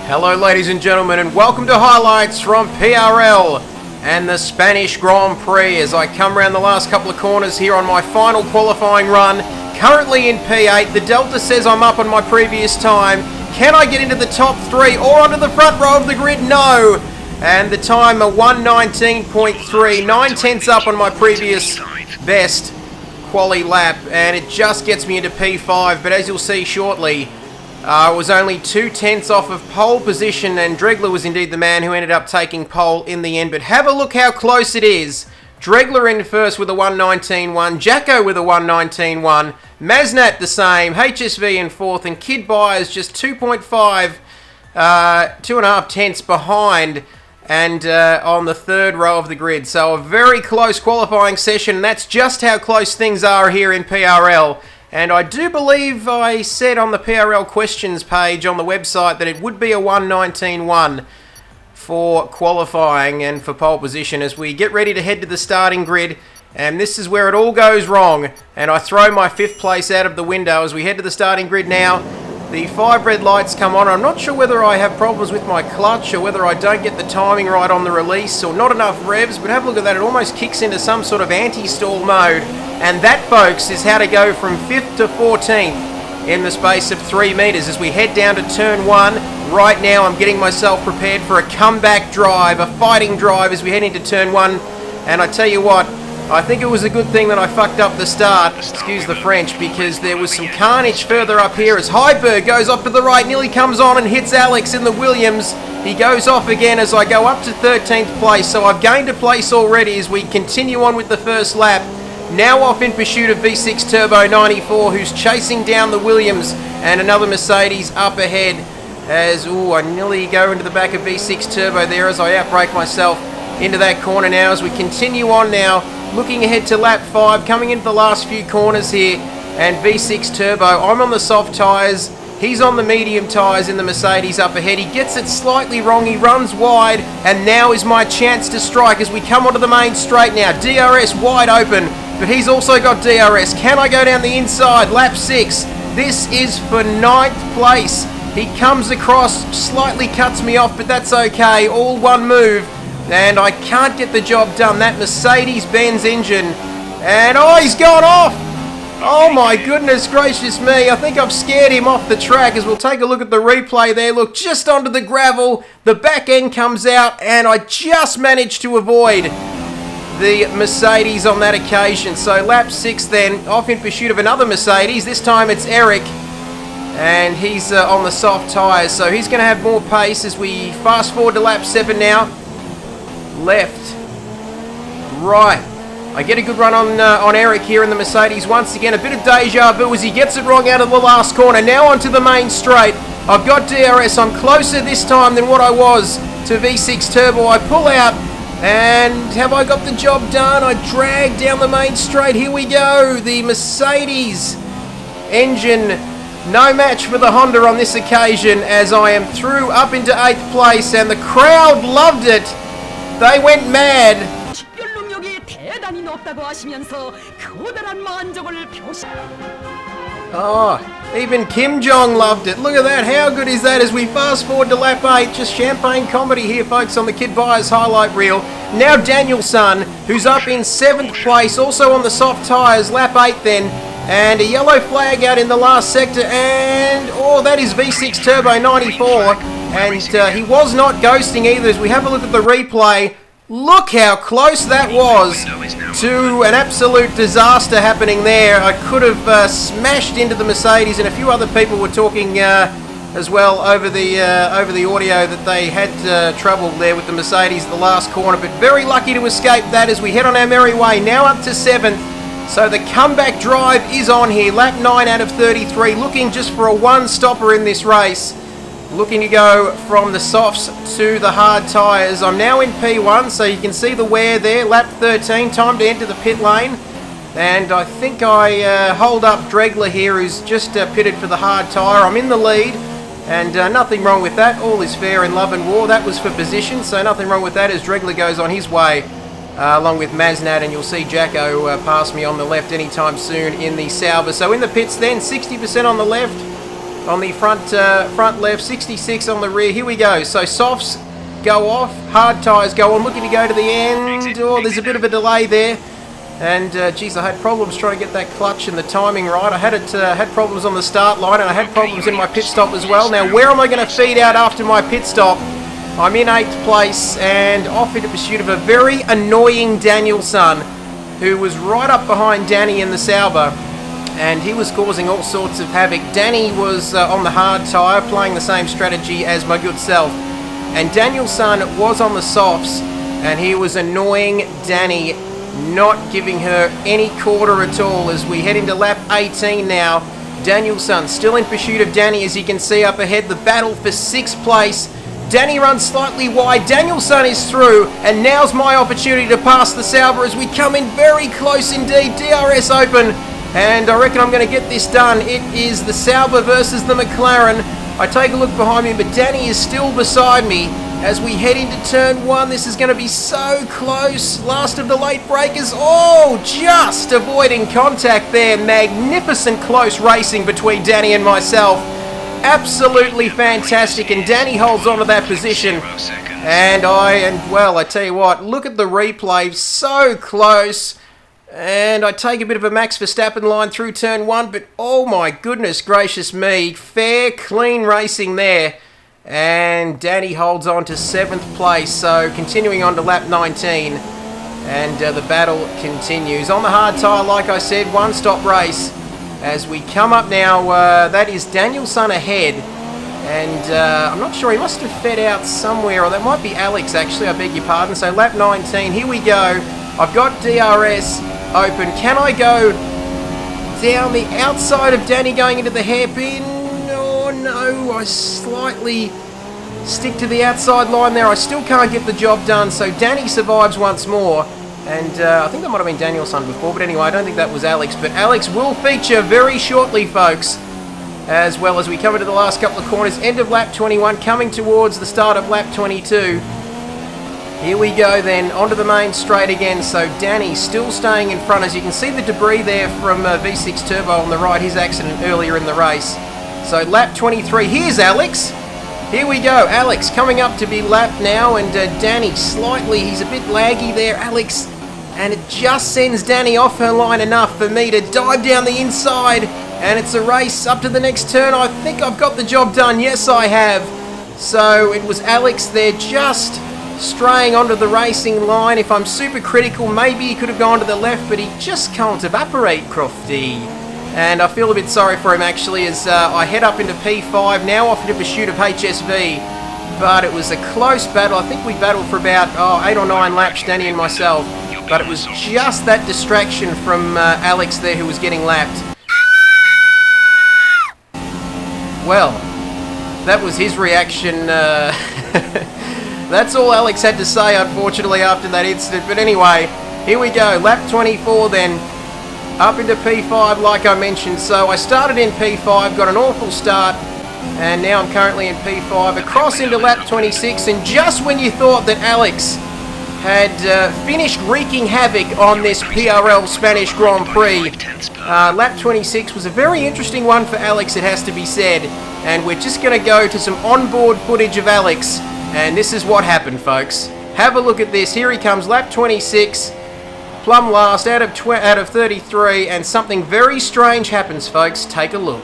Hello ladies and gentlemen, and welcome to highlights from PRL and the Spanish Grand Prix as I come around the last couple of corners here on my final qualifying run. Currently in P8, the Delta says I'm up on my previous time. Can I get into the top three or onto the front row of the grid? No! And the time a 1:19.3, 9/10 up on my previous best quali lap, and it just gets me into P5, but as you'll see shortly, I was only 2/10 off of pole position, and Dregler was indeed the man who ended up taking pole in the end. But have a look how close it is. Dregler in first with a 1:19.1, Jacko with a 1:19.1, Maznat the same, HSV in fourth, and Kidbyers just 2.5, 2.5 tenths behind, and on the third row of the grid. So a very close qualifying session, and that's just how close things are here in PRL. And I do believe I said on the PRL questions page on the website that it would be a 1:19.1 for qualifying and for pole position as we get ready to head to the starting grid. And this is where it all goes wrong. And I throw my 5th place out of the window as we head to the starting grid now. The 5 red lights come on. I'm not sure whether I have problems with my clutch or whether I don't get the timing right on the release or not enough revs, but have a look at that. It almost kicks into some sort of anti-stall mode. And that, folks, is how to go from 5th to 14th in the space of 3 meters as we head down to turn 1. Right now, I'm getting myself prepared for a comeback drive, a fighting drive as we head into turn 1. And I tell you what, I think it was a good thing that I fucked up the start, excuse the French, because there was some carnage further up here as Heiberg goes off to the right, nearly comes on and hits Alex in the Williams. He goes off again as I go up to 13th place, so I've gained a place already as we continue on with the first lap. Now off in pursuit of V6 Turbo 94, who's chasing down the Williams, and another Mercedes up ahead as, I nearly go into the back of V6 Turbo there as I outbrake myself into that corner now as we continue on now. Looking ahead to lap 5, coming into the last few corners here, and V6 Turbo, I'm on the soft tyres, he's on the medium tyres in the Mercedes up ahead. He gets it slightly wrong, he runs wide, and now is my chance to strike as we come onto the main straight now. DRS wide open, but he's also got DRS. Can I go down the inside? Lap 6, this is for 9th place. He comes across, slightly cuts me off, but that's okay, all one move. And I can't get the job done. That Mercedes-Benz engine. And he's gone off! Oh my goodness gracious me. I think I've scared him off the track as we'll take a look at the replay there. Look, just onto the gravel. The back end comes out and I just managed to avoid the Mercedes on that occasion. So lap 6 then, off in pursuit of another Mercedes. This time it's Eric. And he's on the soft tyres. So he's going to have more pace as we fast forward to lap 7 now. Left, right. I get a good run on Eric here in the Mercedes once again. A bit of deja vu as he gets it wrong out of the last corner. Now onto the main straight. I've got DRS. I'm closer this time than what I was to V6 Turbo. I pull out, and have I got the job done? I drag down the main straight. Here we go. The Mercedes engine, no match for the Honda on this occasion as I am through up into 8th place, and the crowd loved it. They went mad. Even Kim Jong loved it. Look at that. How good is that as we fast forward to lap 8. Just champagne comedy here, folks, on the Kidbyers highlight reel. Now Danielson, who's up in 7th place, also on the soft tyres, lap 8 then. And a yellow flag out in the last sector, and that is V6 Turbo 94, and he was not ghosting either as we have a look at the replay. Look how close that was to an absolute disaster happening there. I could have smashed into the Mercedes, and a few other people were talking as well over the audio that they had trouble there with the Mercedes at the last corner, but very lucky to escape that as we head on our merry way, now up to 7th. So the comeback drive is on here. Lap 9 out of 33. Looking just for a one-stopper in this race. Looking to go from the softs to the hard tyres. I'm now in P1, so you can see the wear there. Lap 13. Time to enter the pit lane. And I think I hold up Dregler here, who's just pitted for the hard tyre. I'm in the lead. And nothing wrong with that. All is fair in love and war. That was for position, so nothing wrong with that as Dregler goes on his way. Along with Maznat, and you'll see Jacko pass me on the left anytime soon in the Sauber. So in the pits then, 60% on the left, on the front left, 66 on the rear. Here we go. So softs go off, hard tyres go on, looking to go to the end. Oh, there's a bit of a delay there. And, geez, I had problems trying to get that clutch and the timing right. I had problems on the start line, and I had problems in my pit stop as well. Now, where am I going to feed out after my pit stop? I'm in 8th place and off into pursuit of a very annoying Danielson, who was right up behind Danny in the Sauber, and he was causing all sorts of havoc. Danny was on the hard tyre, playing the same strategy as my good self, and Danielson was on the softs, and he was annoying Danny, not giving her any quarter at all. As we head into lap 18 now, Danielson still in pursuit of Danny, as you can see up ahead, the battle for 6th place. Danny runs slightly wide, Danielson is through, and now's my opportunity to pass the Sauber as we come in very close indeed. DRS open, and I reckon I'm going to get this done. It is the Sauber versus the McLaren. I take a look behind me, but Danny is still beside me as we head into turn 1. This is going to be so close. Last of the late breakers. Oh, just avoiding contact there. Magnificent close racing between Danny and myself. Absolutely fantastic, and Danny holds on to that position. And well, I tell you what, look at the replay, so close. And I take a bit of a Max Verstappen line through turn 1, but oh my goodness gracious me, fair, clean racing there. And Danny holds on to 7th place, so continuing on to lap 19. And the battle continues. On the hard tyre, like I said, one-stop race. As we come up now, that is Danielson ahead, and I'm not sure, he must have fed out somewhere, or that might be Alex actually, I beg your pardon. So lap 19, here we go. I've got DRS open. Can I go down the outside of Danny going into the hairpin? Oh no, I slightly stick to the outside line there. I still can't get the job done, so Danny survives once more. And I think that might have been Danielson before, but anyway, I don't think that was Alex. But Alex will feature very shortly, folks, as well as we come into the last couple of corners. End of lap 21, coming towards the start of lap 22. Here we go then, onto the main straight again. So Danny still staying in front. As you can see the debris there from V6 Turbo on the right, his accident earlier in the race. So lap 23, here's Alex. Here we go, Alex coming up to be lapped now, and Danny slightly, he's a bit laggy there, Alex. And it just sends Danny off her line enough for me to dive down the inside. And it's a race up to the next turn. I think I've got the job done. Yes, I have. So it was Alex there just straying onto the racing line. If I'm super critical, maybe he could have gone to the left, but he just can't evaporate, Crofty. And I feel a bit sorry for him, actually, as I head up into P5, now off into pursuit of HSV. But it was a close battle. I think we battled for about 8 or 9 laps, Danny and myself. But it was just that distraction from Alex there who was getting lapped. Well, that was his reaction. That's all Alex had to say, unfortunately, after that incident. But anyway, here we go. Lap 24 then. Up into P5, like I mentioned. So I started in P5, got an awful start. And now I'm currently in P5. Across into lap 26. And just when you thought that Alex had finished wreaking havoc on this PRL Spanish Grand Prix, lap 26 was a very interesting one for Alex, it has to be said, and we're just going to go to some onboard footage of Alex, and this is what happened, folks. Have a look at this. Here he comes, lap 26, plumb last out of 33, and something very strange happens, folks. Take a look.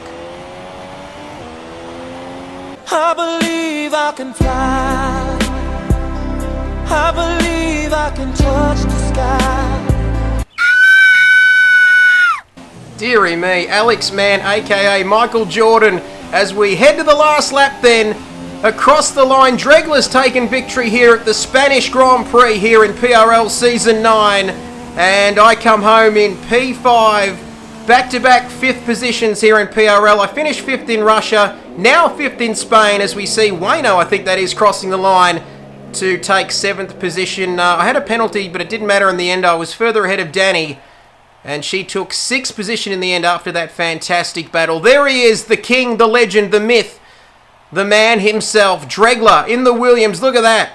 I believe I can fly. I believe I can touch the sky. Deary me, Alex Man, aka Michael Jordan, as we head to the last lap then. Across the line, Dregler's taken victory here at the Spanish Grand Prix here in PRL Season 9. And I come home in P5, back-to-back 5th positions here in PRL. I finished 5th in Russia, now 5th in Spain, as we see Wayno, I think that is, crossing the line to take 7th position. I had a penalty, but it didn't matter in the end. I was further ahead of Danny, and she took 6th position in the end after that fantastic battle. There he is, the king, the legend, the myth, the man himself, Dregler in the Williams. Look at that.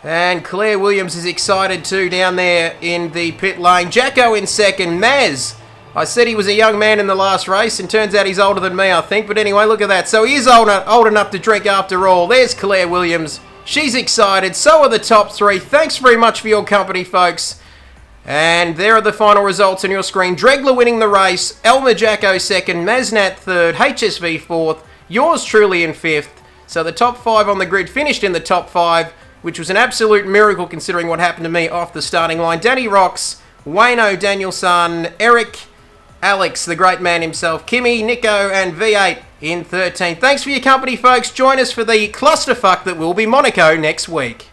And Claire Williams is excited too down there in the pit lane. Jacko in second. Maz I said he was a young man in the last race, and turns out he's older than me, I think. But anyway, look at that. So he is old enough to drink after all. There's Claire Williams. She's excited. So are the top three. Thanks very much for your company, folks. And there are the final results on your screen. Dregler winning the race. Elmer Jacko second. Maznat third. HSV fourth. Yours truly in fifth. So the top five on the grid finished in the top five, which was an absolute miracle considering what happened to me off the starting line. Danny Rocks, Wayno Danielson, Eric, Alex, the great man himself, Kimmy, Nico, and V8 in 13th. Thanks for your company, folks. Join us for the clusterfuck that will be Monaco next week.